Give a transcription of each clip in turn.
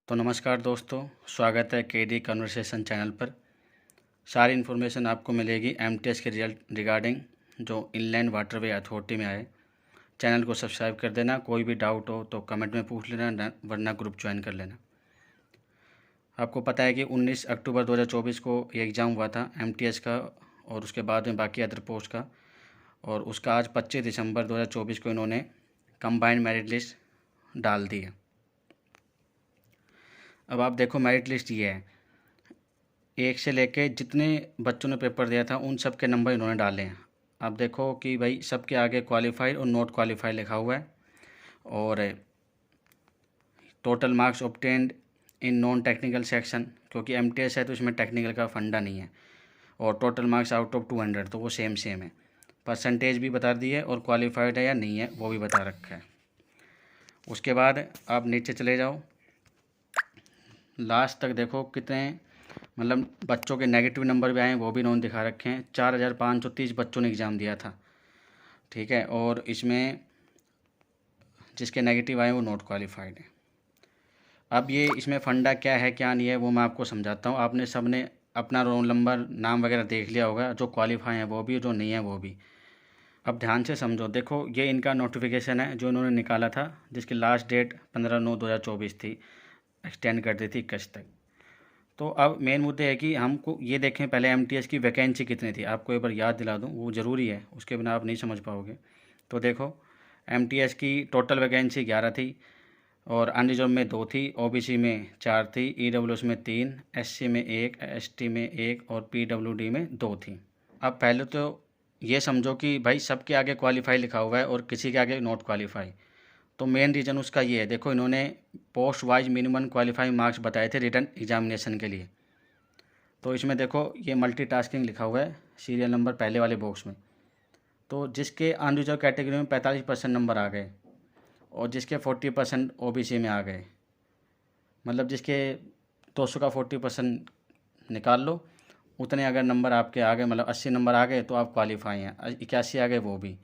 तो नमस्कार दोस्तों, स्वागत है केडी कन्वर्सेशन चैनल पर। सारी इन्फॉर्मेशन आपको मिलेगी एमटीएस के रिजल्ट रिगार्डिंग जो इनलैंड वाटरवे अथॉरिटी में आए। चैनल को सब्सक्राइब कर देना। कोई भी डाउट हो तो कमेंट में पूछ लेना, वरना ग्रुप ज्वाइन कर लेना। आपको पता है कि 19 अक्टूबर 2024 को ये एग्ज़ाम हुआ था एमटीएस का, और उसके बाद में बाकी अदर पोस्ट का। और उसका आज 25 दिसंबर 2024 को इन्होंने कंबाइंड मेरिट लिस्ट डाल दी है। अब आप देखो, मेरिट लिस्ट ये है, 1 से लेके जितने बच्चों ने पेपर दिया था उन सब के नंबर इन्होंने डाले हैं। आप देखो कि भाई सबके आगे क्वालिफाइड और नॉट क्वालिफाइड लिखा हुआ है, और total marks obtained in non technical section, क्योंकि एमटीएस है तो इसमें टेक्निकल का फंडा नहीं है। और टोटल मार्क्स आउट ऑफ 200, तो वो सेम है। परसेंटेज भी बता दी है, और क्वालिफाइड है या नहीं है वो भी बता रखा है। उसके बाद आप नीचे चले जाओ, लास्ट तक देखो कितने मतलब बच्चों के नेगेटिव नंबर भी आए हैं, वो भी इन्होंने दिखा रखे हैं। 4530 बच्चों ने एग्ज़ाम दिया था, ठीक है। और इसमें जिसके नेगेटिव आए वो नॉट क्वालिफाइड है। अब ये इसमें फंडा क्या है क्या नहीं है वो मैं आपको समझाता हूँ। आपने सबने अपना रोल नंबर नाम वगैरह देख लिया होगा, जो क्वालिफाई हैं वो भी, जो नहीं है वो भी। अब ध्यान से समझो, देखो ये इनका नोटिफिकेशन है जो इन्होंने निकाला था, जिसकी लास्ट डेट 15/9/2024 थी, एक्सटेंड कर दी थी 21 तक। तो अब मेन मुद्दे है कि हमको ये देखें पहले एमटीएस की वैकेंसी कितनी थी। आपको एक बार याद दिला दूं, वो ज़रूरी है, उसके बिना आप नहीं समझ पाओगे। तो देखो, एमटीएस की टोटल वैकेंसी 11 थी, और अनरिजर्व में 2 थी, ओबीसी में 4 थी, ईडब्ल्यूएस में 3, एससी में 1, एसटी में 1 और पीडब्ल्यूडी में 2 थी। अब पहले तो ये समझो कि भाई सबके आगे क्वालिफाई लिखा हुआ है और किसी के आगे नॉट क्वालिफाई। तो मेन रीज़न उसका ये है, देखो इन्होंने post wise minimum qualifying marks बताए थे रिटर्न एग्जामिनेशन के लिए। तो इसमें देखो ये मल्टीटास्किंग लिखा हुआ है सीरियल नंबर पहले वाले बॉक्स में। तो जिसके अनरिजर्व कैटेगरी में 45% नंबर आ गए, और जिसके 40% ओबीसी में आ गए, मतलब जिसके 200 का 40% निकाल लो, उतने अगर नंबर आपके आ गए, मतलब 80 नंबर आ गए तो आप क्वालिफाई हैं। 81 आ गए वो भी।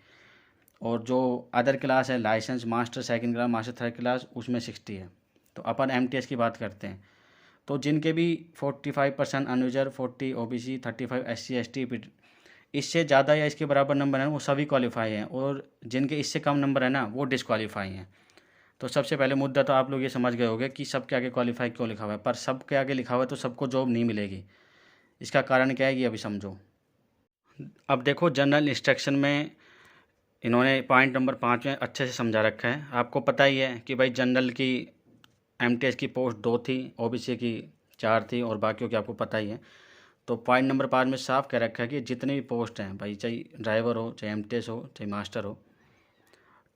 और जो अदर क्लास है, license, master second class, master third class, उसमें 60 है। तो अपन एमटीएस की बात करते हैं, तो जिनके भी 45% अनरिजर्व, 40 ओबीसी, 35 एससी एसटी, इससे ज़्यादा या इसके बराबर नंबर हैं वो सभी क्वालिफाई हैं, और जिनके इससे कम नंबर है ना वो डिसक्वालीफाई हैं। तो सबसे पहले मुद्दा तो आप लोग ये समझ गए होंगे कि सबके आगे क्वालिफाई क्यों लिखा हुआ है। पर सबके आगे लिखा हुआ है तो सबको जॉब नहीं मिलेगी। इसका कारण क्या है ये अभी समझो। अब देखो, जनरल इंस्ट्रक्शन में इन्होंने पॉइंट नंबर 5 में अच्छे से समझा रखा है। आपको पता ही है कि भाई जनरल की एमटीएस की पोस्ट 2 थी, ओबीसी की 4 थी, और बाकियों की आपको पता ही है। तो पॉइंट नंबर 5 में साफ कह रखा है कि जितने भी पोस्ट हैं भाई, चाहे ड्राइवर हो, चाहे एमटीएस हो, चाहे मास्टर हो,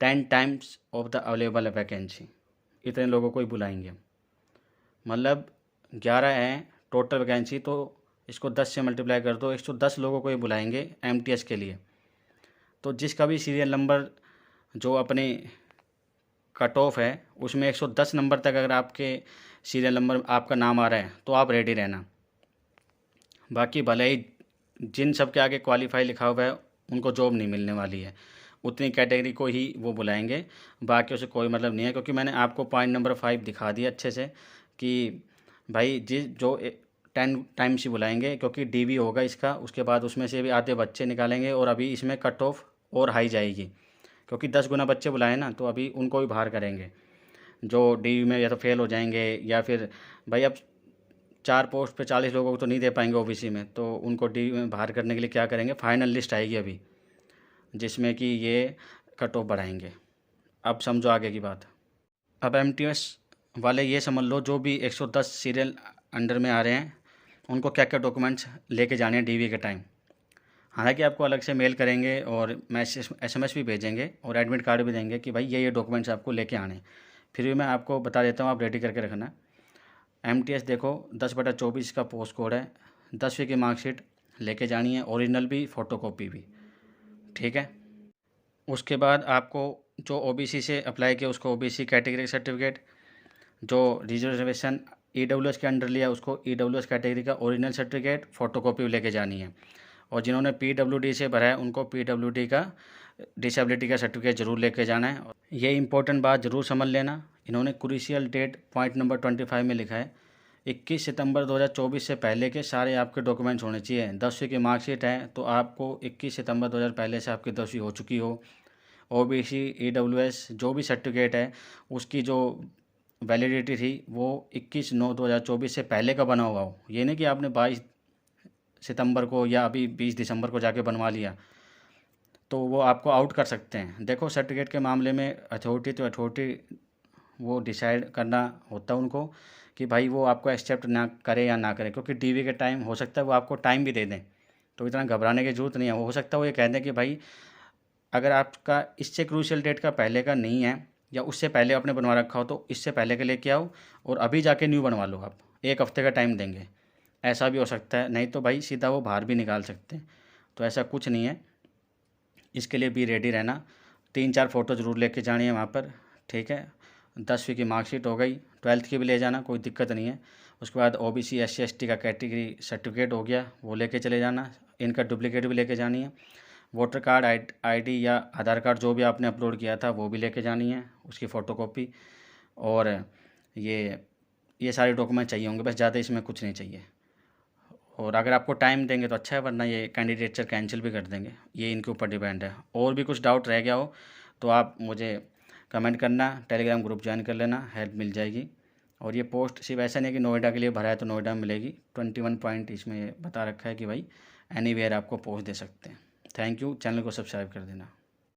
10 times of the available vacancy, इतने लोगों को ही बुलाएंगे। मतलब 11 है टोटल वैकेंसी, तो इसको 10 से मल्टीप्लाई कर दो, 110 लोगों को ही बुलाएंगे एमटीएस के लिए। तो जिसका भी सीरियल नंबर जो अपने कट ऑफ है उसमें 110 नंबर तक अगर आपके सीरियल नंबर आपका नाम आ रहा है तो आप रेडी रहना। बाकी भले ही जिन सब के आगे क्वालिफाई लिखा हुआ है उनको जॉब नहीं मिलने वाली है, उतनी कैटेगरी को ही वो बुलाएंगे, बाकी उसे कोई मतलब नहीं है। क्योंकि मैंने आपको पॉइंट नंबर 5 दिखा दिया अच्छे से कि भाई जो 10 टाइम्स ही बुलाएंगे, क्योंकि डीवी होगा इसका, उसके बाद उसमें से भी आधे बच्चे निकालेंगे, और अभी इसमें कट ऑफ और हाई जाएगी, क्योंकि 10 गुना बच्चे बुलाए ना, तो अभी उनको भी बाहर करेंगे जो डीवी में या तो फेल हो जाएंगे, या फिर भाई अब 4 पोस्ट पे 40 लोगों को तो नहीं दे पाएंगे ओबीसी में, तो उनको डीवी में बाहर करने के लिए क्या करेंगे, फाइनल लिस्ट आएगी अभी, जिसमें कि ये कट ऑफ बढ़ाएंगे। अब समझो आगे की बात। अब एमटीएस वाले ये समझ लो, जो भी 110 सीरियल अंडर में आ रहे हैं उनको क्या क्या डॉक्यूमेंट्स लेके जाने हैं डीवी के टाइम। हालांकि आपको अलग से मेल करेंगे और मैसेज एसएमएस भी भेजेंगे और एडमिट कार्ड भी देंगे कि भाई ये डॉक्यूमेंट्स आपको लेके आने। फिर भी मैं आपको बता देता हूँ, आप रेडी करके रखना। एमटीएस देखो 10/24 का पोस्ट कोड है, 10वीं की मार्कशीट लेके जानी है, ओरिजिनल भी, फ़ोटोकॉपी भी, ठीक है। उसके बाद आपको जो ओबीसी से अप्लाई किया उसको ओबीसी कैटेगरी सर्टिफिकेट, जो रिजर्वेशन ईडब्ल्यूएस के अंडर लिया उसको ईडब्ल्यूएस कैटेगरी का ओरिजिनल सर्टिफिकेट, फ़ोटोकॉपी लेके जानी है। और जिन्होंने पीडब्ल्यूडी से भरा है उनको पीडब्ल्यूडी का डिसेबिलिटी का सर्टिफिकेट ज़रूर लेके जाना है। ये इंपॉर्टेंट बात ज़रूर समझ लेना इन्होंने क्रूशियल डेट पॉइंट नंबर 25 में लिखा है 21 सितंबर 2024 से पहले के सारे आपके डॉक्यूमेंट्स होने चाहिए। 10वीं की मार्कशीट है तो आपको 21 सितंबर 2000 पहले से आपकी 10वीं हो चुकी हो। OBC EWS जो भी सर्टिफिकेट है उसकी जो वैलिडिटी थी वो 21/9/2024 से पहले का बना हुआ हो। ये नहीं कि आपने 22 सितंबर को या अभी 20 दिसंबर को जाके बनवा लिया तो वो आपको आउट कर सकते हैं। देखो सर्टिफिकेट के मामले में अथॉरिटी वो डिसाइड करना होता है उनको कि भाई वो आपको एक्सेप्ट ना करे या ना करे, क्योंकि DV के टाइम हो सकता है वो आपको टाइम भी दे दें, तो इतना घबराने की ज़रूरत नहीं है। हो सकता है वो ये कह दें कि भाई अगर आपका इससे क्रूशियल डेट का पहले का नहीं है या उससे पहले आपने बनवा रखा हो तो इससे पहले के लेके आओ और अभी जाके न्यू बनवा लो। आप 1 हफ्ते का टाइम देंगे, ऐसा भी हो सकता है, नहीं तो भाई सीधा वो बाहर भी निकाल सकते हैं। तो ऐसा कुछ नहीं है, इसके लिए भी रेडी रहना। 3-4 फ़ोटो ज़रूर लेके जानी है वहाँ पर, ठीक है। 10वीं की मार्कशीट हो गई, 12th की भी ले जाना, कोई दिक्कत नहीं है। उसके बाद OBC SC ST का कैटेगरी सर्टिफिकेट हो गया, वो लेके चले जाना। इनका डुप्लीकेट भी लेके जानी है। वोटर कार्ड ID या आधार कार्ड जो भी आपने अपलोड किया था वो भी लेके जानी है, उसकी फ़ोटोकॉपी। और ये सारे डॉक्यूमेंट चाहिए होंगे, बस ज़्यादा इसमें कुछ नहीं चाहिए। और अगर आपको टाइम देंगे तो अच्छा है, वरना ये कैंडिडेचर कैंसिल भी कर देंगे, ये इनके ऊपर डिपेंड है। और भी कुछ डाउट रह गया हो तो आप मुझे कमेंट करना, टेलीग्राम ग्रुप ज्वाइन कर लेना, हेल्प मिल जाएगी। और ये पोस्ट सिर्फ ऐसा नहीं कि नोएडा के लिए भरा है तो नोएडा मिलेगी, 21 पॉइंट इसमें बता रखा है कि भाई एनीवेयर आपको पोस्ट दे सकते हैं। थैंक यू, चैनल को सब्सक्राइब कर देना।